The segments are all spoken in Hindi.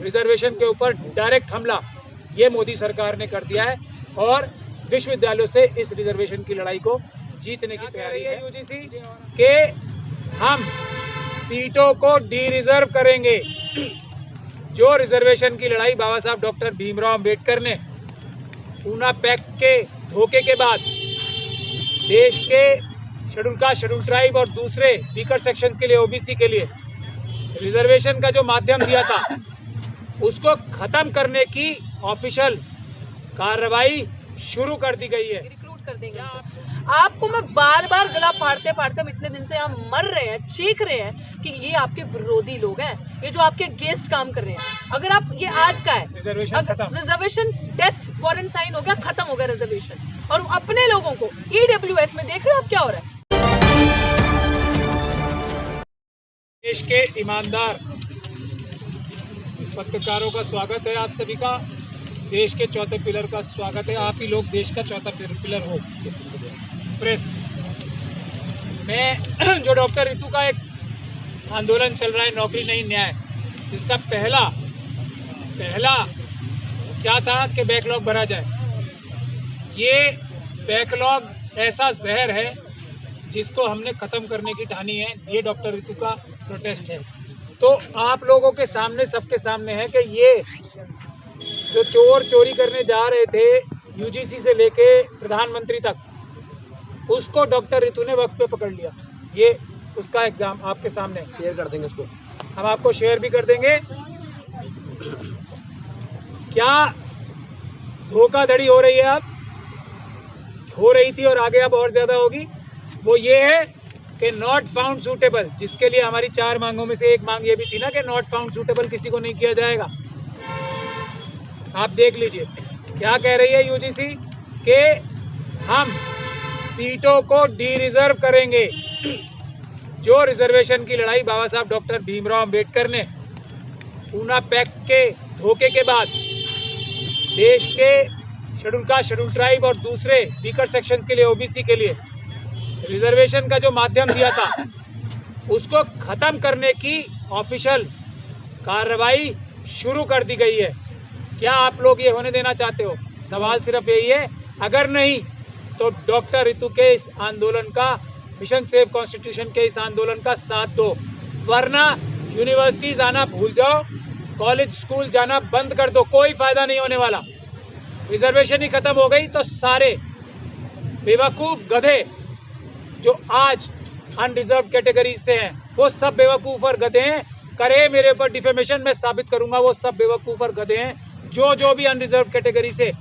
रिजर्वेशन के ऊपर डायरेक्ट हमला ये मोदी सरकार ने कर दिया है और विश्वविद्यालयों से इस रिजर्वेशन की लड़ाई को जीतने की तैयारी है यूजीसी के हम सीटों को डी रिजर्व करेंगे। जो रिजर्वेशन की लड़ाई बाबा साहब डॉक्टर भीमराव अंबेडकर ने पूना पैक्ट के धोखे के बाद देश के शेड्यूल कास्ट, शेड्यूल ट्राइब और दूसरे वीकर सेक्शंस के लिए, ओबीसी के लिए रिजर्वेशन का जो माध्यम दिया था उसको खत्म करने की ऑफिशियल कार्रवाई शुरू कर दी गई है। रिक्रूट कर देंगे आपको। मैं बार बार गला फाड़ते फाड़ते हम इतने दिन से यहाँ मर रहे हैं, चीख रहे हैं कि ये आपके विरोधी लोग हैं, ये जो आपके गेस्ट काम कर रहे हैं। अगर आप ये आज का है रिजर्वेशन डेथ वारंट साइन हो गया, खत्म हो गया रिजर्वेशन, और अपने लोगों को ईडब्ल्यूएस में देख रहे हो आप क्या हो रहा है। देश के ईमानदार पत्रकारों का स्वागत है, आप सभी का देश के चौथे पिलर का स्वागत है। आप ही लोग देश का चौथा पिलर हो, प्रेस। मैं जो डॉक्टर ऋतु का एक आंदोलन चल रहा है, नौकरी नहीं न्याय, जिसका पहला क्या था कि बैकलॉग भरा जाए। ये बैकलॉग ऐसा जहर है जिसको हमने ख़त्म करने की ठानी है। ये डॉक्टर ऋतु का प्रोटेस्ट है। तो आप लोगों के सामने, सबके सामने है कि ये जो चोर चोरी करने जा रहे थे यूजीसी से लेके प्रधानमंत्री तक, उसको डॉक्टर ऋतु ने वक्त पे पकड़ लिया। ये उसका एग्जाम आपके सामने शेयर कर देंगे, उसको हम आपको शेयर भी कर देंगे। क्या धोखाधड़ी हो रही है, अब हो रही थी और आगे अब और ज्यादा होगी। वो ये है कि नॉट फाउंड सूटेबल, जिसके लिए हमारी 4 मांगों में से एक मांग ये भी थी ना कि नॉट फाउंड सूटेबल किसी को नहीं किया जाएगा। आप देख लीजिए क्या कह रही है यूजीसी के हम सीटों को डी रिजर्व करेंगे। जो रिजर्वेशन की लड़ाई बाबा साहब डॉक्टर भीमराव अंबेडकर ने पूना पैक्ट के धोखे के बाद देश के शेड्यूल कास्ट, शेड्यूल ट्राइब और दूसरे वीकर सेक्शंस के लिए, ओबीसी के लिए रिजर्वेशन का जो माध्यम दिया था उसको खत्म करने की ऑफिशियल कार्रवाई शुरू कर दी गई है। क्या आप लोग ये होने देना चाहते हो? सवाल सिर्फ यही है। अगर नहीं तो डॉक्टर ऋतु के इस आंदोलन का, मिशन सेव कॉन्स्टिट्यूशन के इस आंदोलन का साथ दो, वरना यूनिवर्सिटीज आना भूल जाओ, कॉलेज स्कूल जाना बंद कर दो, कोई फायदा नहीं होने वाला। रिजर्वेशन ही खत्म हो गई तो सारे बेवकूफ गधे जो आज अनरिजर्व कैटेगरी से हैं वो सब बेवकूफ और गधे हैं। करे मेरे ऊपर डिफेमेशन, मैं साबित करूंगा वो सब बेवकूफ और गधे हैं। जो भी अनरिजर्व कैटेगरी से,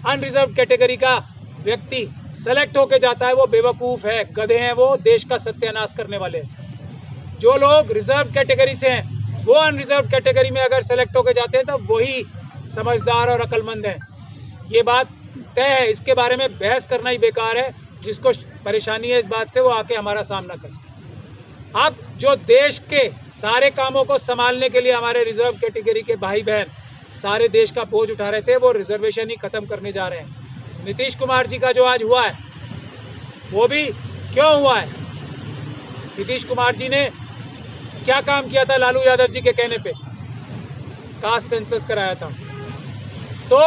अनरिजर्व कैटेगरी का व्यक्ति सेलेक्ट होके जाता है वो बेवकूफ है, गधे हैं, वो देश का सत्यानाश करने वाले। जो लोग रिजर्व कैटेगरी से हैं वो अनरिजर्व कैटेगरी में अगर सेलेक्ट होके जाते हैं तो वही समझदार और अक्लमंद हैं। ये बात तय है, इसके बारे में बहस करना ही बेकार है। जिसको परेशानी है इस बात से वो आके हमारा सामना कर सकते। अब जो देश के सारे कामों को संभालने के लिए हमारे रिजर्व कैटेगरी के भाई बहन सारे देश का बोझ उठा रहे थे, वो रिजर्वेशन ही खत्म करने जा रहे हैं। नीतीश कुमार जी का जो आज हुआ है वो भी क्यों हुआ है? नीतीश कुमार जी ने क्या काम किया था? लालू यादव जी के कहने पे कास्ट सेंसस कराया था। तो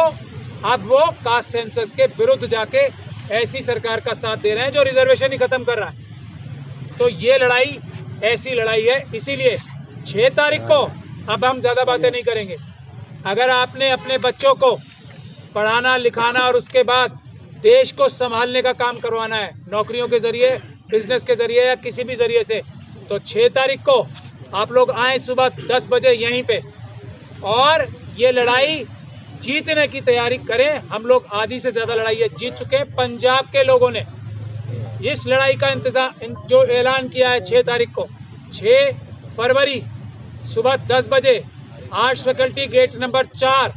अब वो कास्ट सेंसस के विरुद्ध जाके ऐसी सरकार का साथ दे रहे हैं जो रिजर्वेशन ही खत्म कर रहा है। तो ये लड़ाई ऐसी लड़ाई है, इसीलिए 6 तारीख को, अब हम ज्यादा बातें नहीं करेंगे, अगर आपने अपने बच्चों को पढ़ाना लिखाना और उसके बाद देश को संभालने का काम करवाना है, नौकरियों के जरिए, बिजनेस के जरिए या किसी भी जरिए से, तो 6 तारीख को आप लोग आए सुबह 10 बजे यहीं पे और ये लड़ाई जीतने की तैयारी करें। हम लोग आधी से ज्यादा लड़ाई जीत चुके हैं। पंजाब के लोगों ने इस लड़ाई का इंतजाम जो ऐलान किया है 6 तारीख को, 6 फरवरी सुबह 10 बजे आर्ट्स फैकल्टी गेट नंबर 4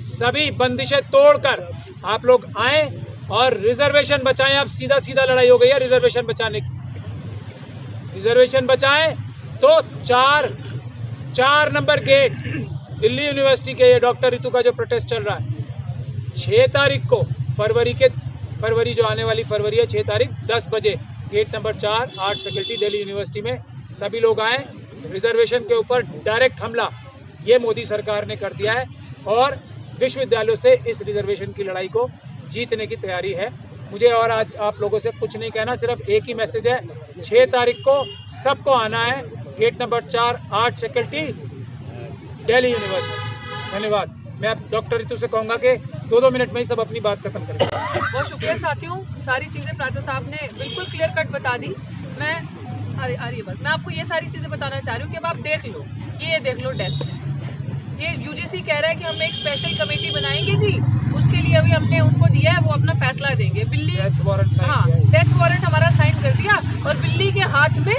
सभी बंदिशें तोड़कर आप लोग आए और रिजर्वेशन बचाएं। अब सीधा सीधा लड़ाई हो गई है रिजर्वेशन बचाने की। रिजर्वेशन बचाएं तो 4 नंबर गेट दिल्ली यूनिवर्सिटी के, ये डॉक्टर ऋतु का जो प्रोटेस्ट चल रहा है 6 तारीख को, फरवरी जो आने वाली फरवरी है, 6 तारीख 10 बजे gate number 4 arts faculty Delhi university में सभी लोग आए। रिजर्वेशन के ऊपर डायरेक्ट हमला ये मोदी सरकार ने कर दिया है और विश्वविद्यालयों से इस रिजर्वेशन की लड़ाई को जीतने की तैयारी है। मुझे और आज आप लोगों से कुछ नहीं कहना, सिर्फ एक ही मैसेज है, 6 तारीख को सबको आना है, gate number 4 arts faculty, Delhi university. धन्यवाद। मैं अब डॉक्टर रितु से कहूँगा कि 2-2 मिनट में ही सब अपनी बात खत्म करें। बहुत शुक्रिया साथियों, सारी चीज़ें प्रातः साहब ने बिल्कुल क्लियर कट बता दी। मैं आ रही है बस, मैं आपको ये सारी चीज़ें बताना चाह रही हूँ कि अब आप देख लो, ये देख लो डेथ। ये यूजीसी कह रहा है कि हम एक स्पेशल कमेटी बनाएंगे जी, उसके लिए अभी हमने उनको दिया है, वो अपना फैसला देंगे। बिल्ली, हाँ, डेथ वारंट हमारा साइन कर दिया और बिल्ली के हाथ में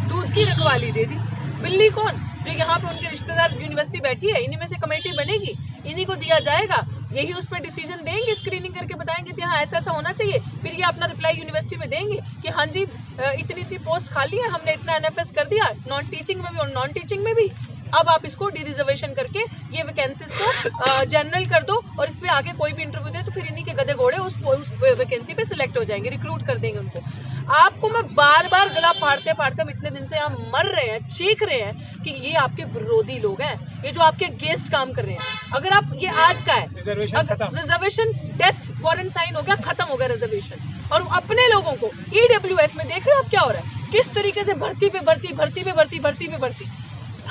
दूध की रखवाली दे दी। बिल्ली कौन? जो यहाँ पे उनके रिश्तेदार यूनिवर्सिटी बैठी है, इन्हीं में से कमेटी बनेगी, इन्हीं को दिया जाएगा, यही उस पर डिसीजन देंगे, स्क्रीनिंग करके बताएंगे जी हाँ ऐसा ऐसा होना चाहिए। फिर ये अपना रिप्लाई यूनिवर्सिटी में देंगे कि हाँ जी इतनी इतनी पोस्ट खाली है, हमने इतना एनएफएस कर दिया, नॉन टीचिंग में भी और नॉन टीचिंग में भी। अब आप इसको डी रिजर्वेशन करके ये वैकेंसीज को जनरल कर दो और इस पे आगे कोई भी इंटरव्यू दे तो फिर इन्हीं के गधे घोड़े उस वैकेंसी पे सिलेक्ट हो जाएंगे, रिक्रूट कर देंगे उनको। आपको मैं बार बार गला फाड़ते फाड़ते हम इतने दिन से यहाँ मर रहे हैं, चीख रहे हैं कि ये आपके विरोधी लोग हैं, ये जो आपके गेस्ट काम कर रहे हैं। अगर आप ये आज का है रिजर्वेशन, डेथ वारंट साइन हो गया, खत्म हो गया रिजर्वेशन। और अपने लोगों को ईडब्ल्यूएस में देख रहे हो आप क्या हो रहा है, किस तरीके से भर्ती पे भर्ती, भर्ती पे भर्ती, भर्ती पे भर्ती।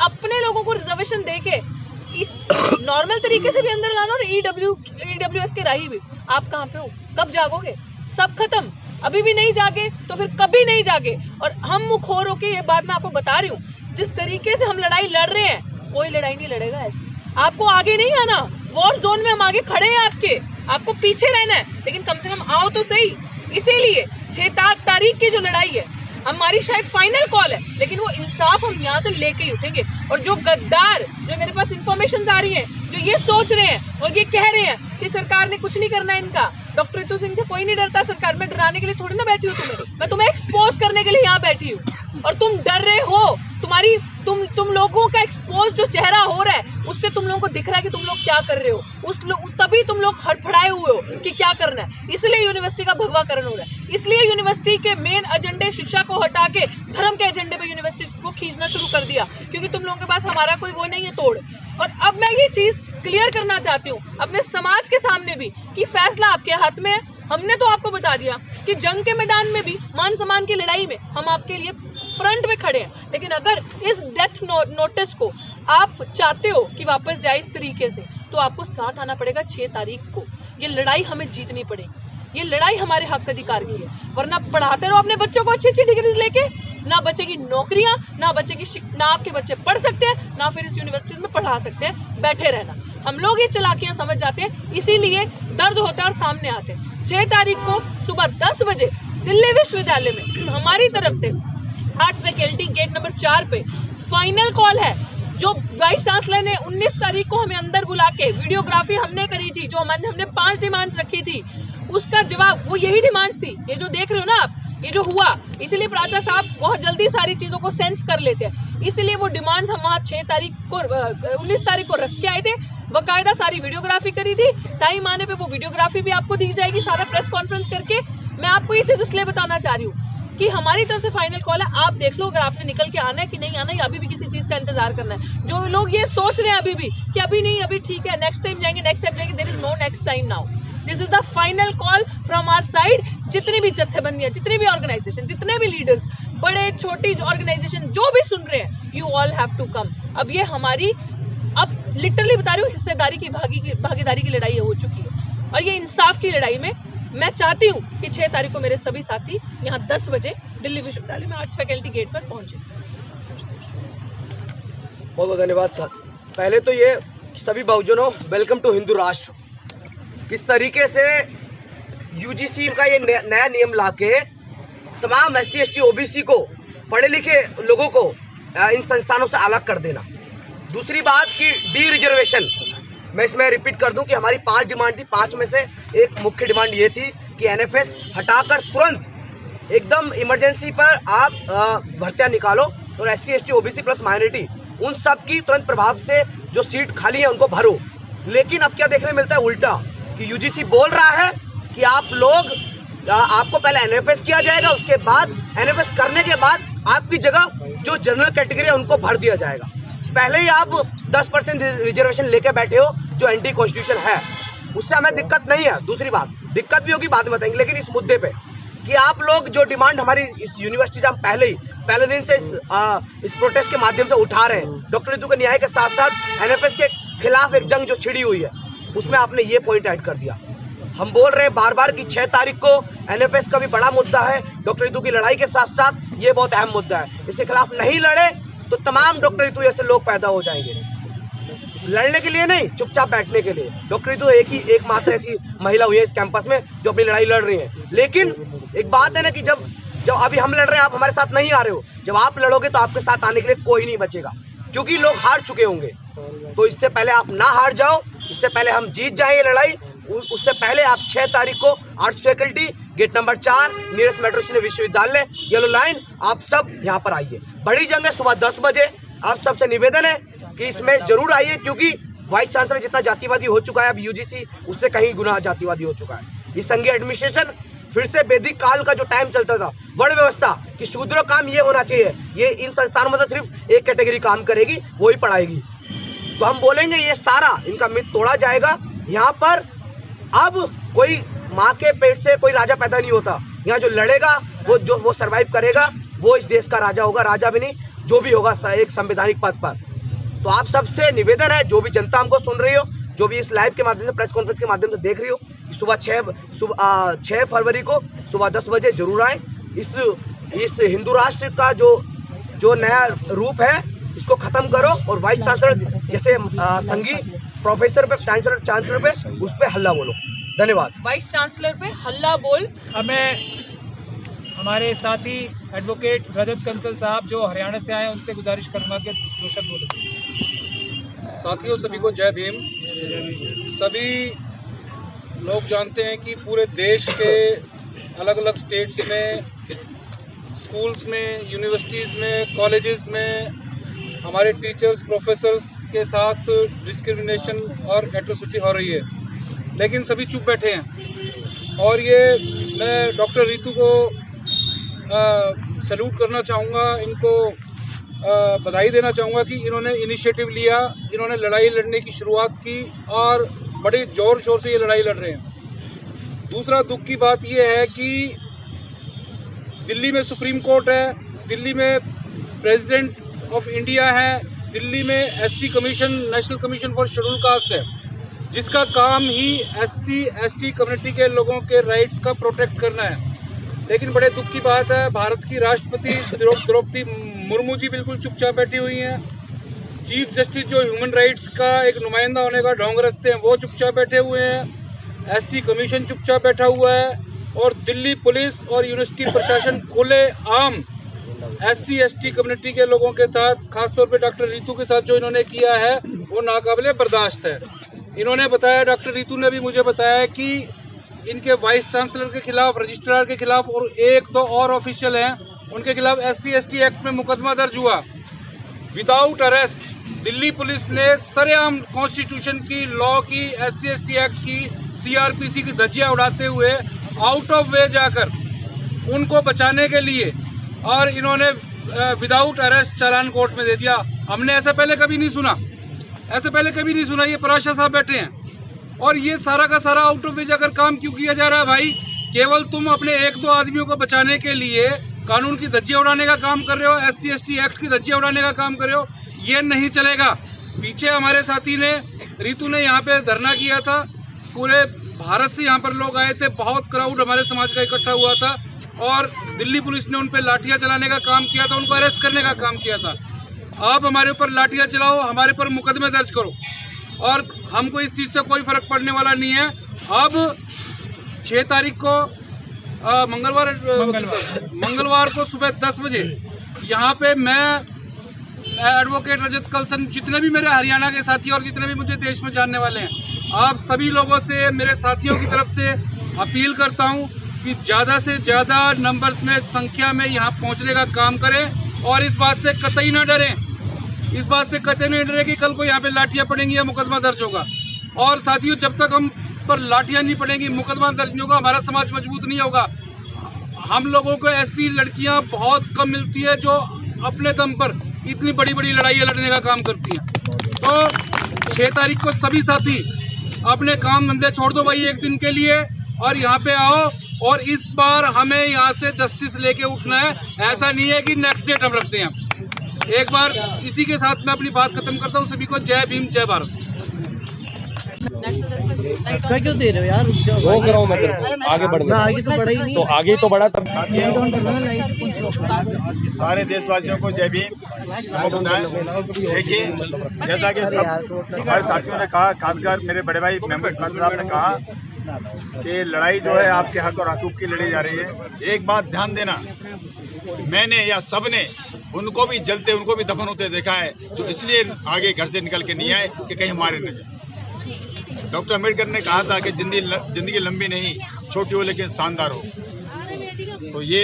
अपने लोगों को रिजर्वेशन देके इस नॉर्मल तरीके से भी अंदर लाना और ईडब्ल्यूएस के राही भी। आप कहाँ पे हो, कब जागोगे? सब खत्म। अभी भी नहीं जागे तो फिर कभी नहीं जागे। और हम मुखोर होके ये बात मैं आपको बता रही हूँ, जिस तरीके से हम लड़ाई लड़ रहे हैं कोई लड़ाई नहीं लड़ेगा ऐसे। आपको आगे नहीं आना, वॉर जोन में हम आगे खड़े हैं आपको पीछे रहना है, लेकिन कम से कम आओ तो सही। इसीलिए 6 तारीख की जो लड़ाई है हमारी शायद फाइनल कॉल है, लेकिन वो इंसाफ हम यहाँ से लेके ही उठेंगे। और जो गद्दार, जो मेरे पास इंफॉर्मेशन आ रही है, जो ये सोच रहे हैं और ये कह रहे हैं कि सरकार ने कुछ नहीं करना है इनका, डॉक्टर रितु सिंह से कोई नहीं डरता सरकार। मैं डराने के लिए थोड़ी ना बैठी हूँ तुम्हें, मैं तुम्हें एक्सपोज करने के लिए यहाँ बैठी हूँ। और तुम डर रहे हो, तुम लोगों का एक्सपोज जो चेहरा हो रहा है उससे तुम लोगों को दिख रहा है कि तुम लोग क्या कर रहे हो। तभी तुम लोग हड़फड़ाए हुए हो कि क्या करना है। इसलिए यूनिवर्सिटी का भगवाकरण हो रहा है, इसलिए यूनिवर्सिटी के मेन एजेंडे शिक्षा को हटा के धर्म के एजेंडे पे यूनिवर्सिटी को खींचना शुरू कर दिया, क्योंकि तुम लोगों के पास हमारा कोई वो नहीं है तोड़। और अब मैं ये चीज क्लियर करना चाहती हूँ अपने समाज के सामने भी कि फैसला आपके हाथ में है। हमने तो आपको बता दिया कि जंग के मैदान में भी, मान सम्मान की लड़ाई में हम आपके लिए फ्रंट में खड़े हैं, लेकिन अगर इस डेथ नोटिस को आप चाहते हो कि वापस जाए इस तरीके से, तो आपको साथ आना पड़ेगा 6 तारीख को। ये लड़ाई हमें जीतनी पड़ेगी, ये लड़ाई हमारे हक अधिकार की है। वरना पढ़ाते रहो अपने बच्चों को अच्छी अच्छी डिग्रीज लेके, ना बचेगी नौकरियां, ना बचेगी, ना आपके बच्चे पढ़ सकते हैं, ना फिर इस यूनिवर्सिटीज में पढ़ा सकते हैं। बैठे रहना, हम लोग ये चालाकियां समझ जाते हैं, इसीलिए दर्द होता है और सामने आते हैं। 6 तारीख को सुबह 10 बजे दिल्ली विश्वविद्यालय में हमारी तरफ से आर्ट्स फैकल्टी गेट नंबर 4 पे फाइनल कॉल है। जो वाइस चांसलर ने 19 तारीख को हमें अंदर बुला के वीडियोग्राफी हमने करी थी, जो हमने 5 डिमांड्स रखी थी, उसका जवाब वो यही डिमांड्स थी। ये जो देख रहे हो ना आप, ये जो हुआ, इसीलिए प्राचार्य साहब बहुत जल्दी सारी चीजों को सेंस कर लेते हैं, इसलिए वो डिमांड्स हम वहाँ 19 तारीख को रख के आए थे। बकायदा सारी वीडियोग्राफी करी थी, टाइम आने पे वो वीडियोग्राफी भी आपको दी जाएगी, सारा प्रेस कॉन्फ्रेंस करके। मैं आपको ये चीज इसलिए बताना चाह रही हूँ कि हमारी तरफ से फाइनल कॉल है, आप देख लो अगर आपने निकल के आना है कि नहीं आना है, अभी भी किसी चीज का इंतजार करना है। जो लोग ये सोच रहे हैं अभी भी कि अभी नहीं, अभी ठीक है, नेक्स्ट टाइम जाएंगे, there is no next time now. This is the final call from our side. जितनी भी जत्थेबंदियां, जितनी भी ऑर्गेनाइजेशन, जितने भी लीडर्स, बड़े छोटी ऑर्गेनाइजेशन जो भी सुन रहे हैं, you all have to come. अब ये हमारी, अब लिटरली बता रही हूँ, हिस्सेदारी की भागीदारी की लड़ाई हो चुकी है। और ये इंसाफ की लड़ाई में मैं चाहती हूँ कि 6 तारीख को मेरे सभी साथी यहाँ 10 बजे दिल्ली विश्वविद्यालय में आर्ट्स फैकल्टी गेट पर पहुंचे। बहुत बहुत धन्यवाद सर। पहले तो ये सभी बहुजनों, वेलकम टू हिंदू राष्ट्र। किस तरीके से यूजीसी का ये नया नियम लाके तमाम SC ST OBC को, पढ़े लिखे लोगों को इन संस्थानों से अलग कर देना। दूसरी बात कि डी रिजर्वेशन, मैं इसमें रिपीट कर दूं कि हमारी 5 डिमांड थी, 5 में से एक मुख्य डिमांड ये थी कि NFS हटाकर तुरंत एकदम इमरजेंसी पर आप भर्तियां निकालो और SC ST OBC plus minority उन सब की तुरंत प्रभाव से जो सीट खाली है उनको भरो। लेकिन अब क्या देखने मिलता है, उल्टा, कि यूजीसी बोल रहा है कि आप लोग, आपको पहले NFS किया जाएगा, उसके बाद NFS करने के बाद आपकी जगह जो जनरल कैटेगरी है उनको भर दिया जाएगा। पहले ही आप 10% रिजर्वेशन लेके बैठे हो जो एंटी कॉन्स्टिट्यूशन है, उससे हमें दिक्कत नहीं है। दूसरी बात, दिक्कत भी होगी बाद में बताएंगे, लेकिन इस मुद्दे पे कि आप लोग जो डिमांड हमारी इस यूनिवर्सिटी से हम पहले दिन से इस प्रोटेस्ट के माध्यम से उठा रहे हैं, डॉक्टर रितु के न्याय के साथ साथ एनएफएस के खिलाफ एक जंग जो छिड़ी हुई है, उसमें आपने ये पॉइंट ऐड कर दिया। हम बोल रहे हैं बार बार कि 6 तारीख को एनएफएस का भी बड़ा मुद्दा है, डॉक्टर रितु की लड़ाई के साथ साथ ये बहुत अहम मुद्दा है। इसके खिलाफ नहीं लड़े तो तमाम डॉक्टर रितु जैसे लोग पैदा हो जाएंगे, लड़ने के लिए नहीं, चुपचाप बैठने के लिए। डॉक्टर रितु एकमात्र ऐसी महिला हुई है इस कैंपस में जो अपनी लड़ाई लड़ रही है। लेकिन एक बात है ना कि जब अभी हम लड़ रहे हैं, आप हमारे साथ नहीं आ रहे हो, जब आप लड़ोगे तो आपके साथ आने के लिए कोई नहीं बचेगा, क्योंकि लोग हार चुके होंगे। तो इससे पहले आप ना हार जाओ, इससे पहले हम जीत जाए ये लड़ाई, उससे पहले आप 6 तारीख को आर्ट्स फैकल्टी गेट नंबर 4 नीरज मेट्रो विश्वविद्यालय येलो लाइन, आप सब यहाँ पर आइए। बड़ी जंग है सुबह 10 बजे। आप सबसे निवेदन है कि इसमें जरूर आइए, क्योंकि वाइस चांसलर जितना जातिवादी हो चुका है अब यूजीसी, उससे कहीं गुना जातिवादी हो चुका है। ये संघीय एडमिनिस्ट्रेशन फिर से वैदिक काल का जो टाइम चलता था, वर्ण व्यवस्था कि शूद्र काम ये होना चाहिए, ये इन संस्थानों में तो सिर्फ एक कैटेगरी काम करेगी, वही पढ़ाएगी। तो हम बोलेंगे ये सारा इनका मिथ तोड़ा जाएगा। यहाँ पर अब कोई माँ के पेट से कोई राजा पैदा नहीं होता। यहाँ जो लड़ेगा वो सर्वाइव करेगा, वो इस देश का राजा होगा, राजा भी नहीं, जो भी होगा एक संवैधानिक पद पर। तो आप सबसे निवेदन है, जो भी जनता हमको सुन रही हो, जो भी इस लाइव के माध्यम से प्रेस कॉन्फ्रेंस के माध्यम से देख रही हो, कि सुबह 6 फरवरी को सुबह 10 बजे जरूर आए। इस हिंदू राष्ट्र का जो नया रूप है इसको खत्म करो, और वाइस चांसलर जैसे संघीय प्रोफेसर पे चांसलर पे उस पे हल्ला बोलो। धन्यवाद। वाइस चांसलर पे हल्ला बोल। हमें हमारे साथी एडवोकेट रजत कंसल साहब जो हरियाणा से आए हैं, उनसे गुजारिश करूंगा कि 2 शब्द बोलो। साथियों, सभी को जय भीम। सभी लोग जानते हैं कि पूरे देश के अलग अलग स्टेट्स में, स्कूल्स में, यूनिवर्सिटीज़ में, कॉलेजेस में हमारे टीचर्स, प्रोफेसर्स के साथ डिस्क्रिमिनेशन और एट्रोसिटी हो रही है, लेकिन सभी चुप बैठे हैं। और ये मैं डॉक्टर रितु को सैल्यूट करना चाहूँगा, इनको बधाई देना चाहूँगा कि इन्होंने इनिशिएटिव लिया, इन्होंने लड़ाई लड़ने की शुरुआत की और बड़े ज़ोर शोर से ये लड़ाई लड़ रहे हैं। दूसरा दुख की बात ये है कि दिल्ली में सुप्रीम कोर्ट है, दिल्ली में प्रेसिडेंट ऑफ इंडिया है, दिल्ली में SC commission, national commission for schedule caste है, जिसका काम ही एससी एसटी कम्युनिटी के लोगों के राइट्स का प्रोटेक्ट करना है। लेकिन बड़े दुख की बात है, भारत की राष्ट्रपति द्रौपदी मुर्मू जी बिल्कुल चुपचाप बैठी हुई हैं। चीफ जस्टिस जो ह्यूमन राइट्स का एक नुमाइंदा होने का ढोंग रचते हैं, वो चुपचाप बैठे हुए हैं। एससी कमीशन चुपचाप बैठा हुआ है, और दिल्ली पुलिस और यूनिवर्सिटी प्रशासन खुले आम एससी एसटी कम्युनिटी के लोगों के साथ, खासतौर पे डॉक्टर रितु के साथ जो इन्होंने किया है वो नाकाबिले बर्दाश्त है। इन्होंने बताया, डॉक्टर रितु ने भी मुझे बताया कि इनके वाइस चांसलर के खिलाफ, रजिस्ट्रार के खिलाफ और 1-2 और ऑफिशियल हैं, उनके खिलाफ एससी एसटी एक्ट में मुकदमा दर्ज हुआ विदाउट अरेस्ट। दिल्ली पुलिस ने सरेआम कॉन्स्टिट्यूशन की, लॉ की, एससी एसटी एक्ट की, सीआरपीसी की धज्जियां उड़ाते हुए आउट ऑफ वे जाकर उनको बचाने के लिए, और इन्होंने विदाउट अरेस्ट चालान कोर्ट में दे दिया। हमने ऐसा पहले कभी नहीं सुना, ऐसे पहले कभी नहीं सुना। ये पराशा साहब बैठे हैं, और ये सारा का सारा आउट ऑफ वे जाकर काम क्यों किया जा रहा है भाई? केवल तुम अपने 1-2 आदमियों को बचाने के लिए कानून की धज्जियां उड़ाने का काम कर रहे हो, एससी एसटी एक्ट की धज्जियां उड़ाने का काम कर रहे हो, ये नहीं चलेगा। पीछे हमारे साथी ने, रितु ने यहाँ पे धरना किया था, पूरे भारत से यहाँ पर लोग आए थे, बहुत क्राउड हमारे समाज का इकट्ठा हुआ था, और दिल्ली पुलिस ने उन पर लाठियाँ चलाने का काम किया था, उनको अरेस्ट करने का काम किया था। आप हमारे ऊपर लाठियाँ चलाओ, हमारे ऊपर मुकदमे दर्ज करो, और हमको इस चीज़ से कोई फर्क पड़ने वाला नहीं है। अब 6 तारीख को मंगलवार को सुबह 10 बजे यहाँ पे मैं, एडवोकेट रजत कलसन, जितने भी मेरे हरियाणा के साथी और जितने भी मुझे देश में जानने वाले हैं, आप सभी लोगों से, मेरे साथियों की तरफ से अपील करता हूँ कि ज़्यादा से ज़्यादा नंबर्स में, संख्या में यहाँ पहुँचने का काम करें, और इस बात से कतई ना डरें, इस बात से कतई नहीं डरें कि कल को यहाँ पे लाठियाँ पड़ेंगी या मुकदमा दर्ज होगा। और साथियों, जब तक हम पर लाठियाँ नहीं पड़ेंगी, मुकदमा दर्ज नहीं होगा, हमारा समाज मजबूत नहीं होगा। हम लोगों को ऐसी लड़कियाँ बहुत कम मिलती है जो अपने दम पर इतनी बड़ी बड़ी लड़ाइयाँ लड़ने का काम करती हैं। तो 6 तारीख को सभी साथी अपने काम धंधे छोड़ दो भाई एक दिन के लिए और यहाँ पे आओ, और इस बार हमें यहाँ से जस्टिस लेके उठना है। ऐसा नहीं है कि नेक्स्ट डेट हम रखते हैं। एक बार इसी के साथ मैं अपनी बात खत्म करता हूँ। सभी को जय भीम जय भारत। धक्का क्यों दे रहे हो यार? रुक जाओ, रोक रहा हूँ मैं तेरे को, आगे बढ़ मैं आगे तो बढ़ा ही नहीं। तो आगे तो बढ़ा तब। सारे देशवासियों को जय भीम। देखिए, जैसा कि सब हमारे साथियों ने कहा, खासकर मेरे बड़े भाई मेंबर साहब ने कहा कि लड़ाई जो है आपके हक और हकूक की लड़ी जा रही है। एक बात ध्यान देना, मैंने या सब ने उनको भी जलते, उनको भी दफन होते देखा है, जो इसलिए आगे घर से निकल के नहीं आए कि कहीं मारे न जाए। डॉक्टर अम्बेडकर ने कहा था कि जिंदगी लंबी नहीं, छोटी हो लेकिन शानदार हो। तो ये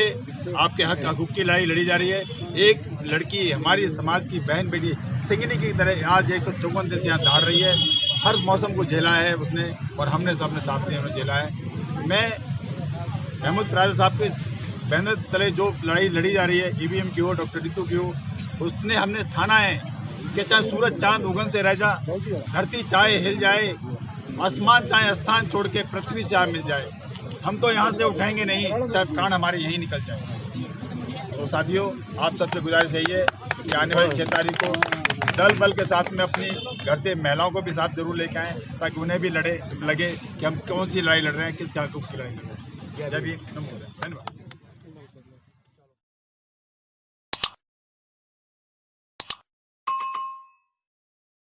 आपके हक हकूक की लड़ाई लड़ी जा रही है। एक लड़की हमारी समाज की बहन बेटी सिंगनी की तरह आज 154 दिन से यहाँ दहाड़ रही है। हर मौसम को झेला है उसने, और हमने सबने साथ में झेला है। मैं महमूद प्राजा साहब के बैनर तले जो लड़ाई लड़ी जा रही है, ईवीएम की हो, डॉक्टर रितु की हो, उसने हमने ठाना है कि चाहे सूरज चांद उगन से रह जा, धरती चाहे हिल जाए, आसमान चाहे स्थान छोड़ के पृथ्वी से आ मिल जाए, हम तो यहाँ से उठाएंगे नहीं, चाहे प्राण हमारे यहीं निकल जाए। तो साथियों, आप सबसे गुजारिश यही है कि आने वाली 6 तारीख को दल बल के साथ में अपनी घर से महिलाओं को भी साथ जरूर लेके आएँ, ताकि उन्हें भी लगे कि हम कौन सी लड़ाई लड़ रहे हैं, किसके हकूक की लड़ाई लड़ रहे हैं। जय भीम, धन्यवाद।